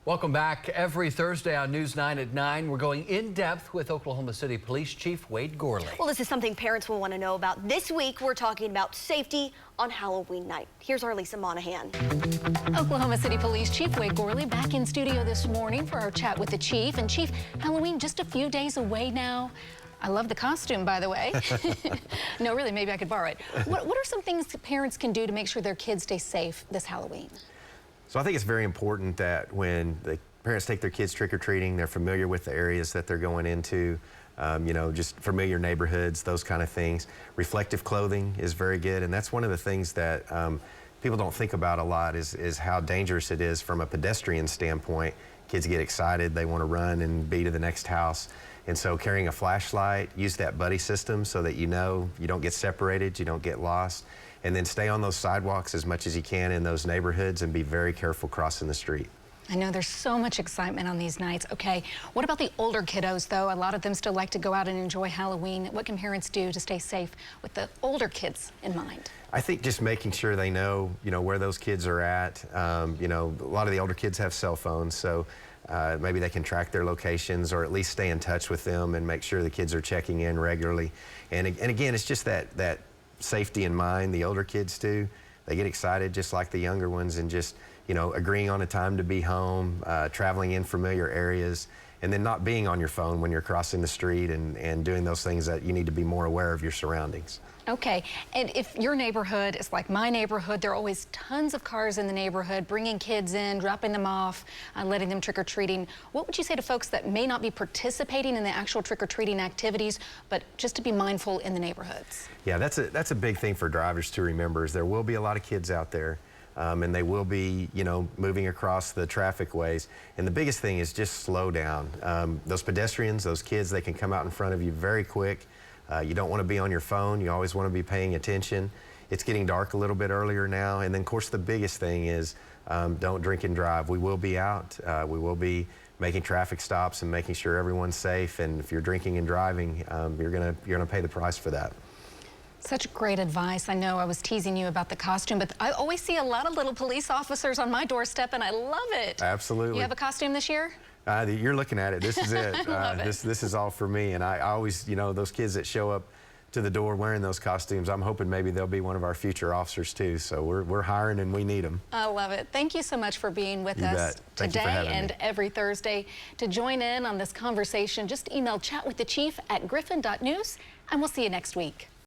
Welcome back. Every Thursday on News 9 at 9, we're going in depth with Oklahoma City Police Chief Wade Gourley. Well, this is something parents will want to know about. This week, we're talking about safety on Halloween night. Here's our Lisa Monahan. Oklahoma City Police Chief Wade Gourley back in studio this morning for our chat with the chief. And Chief, Halloween just a few days away now. I love the costume, by the way. No, really, maybe I could borrow it. What are some things parents can do to make sure their kids stay safe this Halloween? So I think it's very important that when the parents take their kids trick-or-treating, they're familiar with the areas that they're going into, you know, just familiar neighborhoods, those kind of things. Reflective clothing is very good, and that's one of the things that people don't think about a lot is how dangerous it is from a pedestrian standpoint. Kids get excited, they want to run and be to the next house. And so carrying a flashlight, use that buddy system so that you know you don't get separated, you don't get lost. And then stay on those sidewalks as much as you can in those neighborhoods and be very careful crossing the street. I know there's so much excitement on these nights. Okay, what about the older kiddos, though? A lot of them still like to go out and enjoy Halloween. What can parents do to stay safe with the older kids in mind? I think just making sure they know, where those kids are at. A lot of the older kids have cell phones, so maybe they can track their locations or at least stay in touch with them and make sure the kids are checking in regularly. And again, it's just that safety in mind. The older kids do. They get excited just like the younger ones, and just, agreeing on a time to be home, traveling in familiar areas, and then not being on your phone when you're crossing the street and doing those things that you need to be more aware of your surroundings. Okay, and if your neighborhood is like my neighborhood, there are always tons of cars in the neighborhood, bringing kids in, dropping them off, letting them trick-or-treating. What would you say to folks that may not be participating in the actual trick-or-treating activities, but just to be mindful in the neighborhoods? Yeah, that's a big thing for drivers to remember, is there will be a lot of kids out there. And they will be, moving across the traffic ways. And the biggest thing is just slow down. Those pedestrians, those kids, they can come out in front of you very quick. You don't want to be on your phone. You always want to be paying attention. It's getting dark a little bit earlier now. And then, of course, the biggest thing is don't drink and drive. We will be out. We will be making traffic stops and making sure everyone's safe. And if you're drinking and driving, you're gonna pay the price for that. Such great advice. I know I was teasing you about the costume, but I always see a lot of little police officers on my doorstep, and I love it. Absolutely. You have a costume this year? You're looking at it. This is it. Love it. This is all for me. And I always, those kids that show up to the door wearing those costumes, I'm hoping maybe they'll be one of our future officers too. So we're hiring and we need them. I love it. Thank you so much for being with us today and every Thursday. To join in on this conversation, just email chatwiththechief@griffin.news, and we'll see you next week.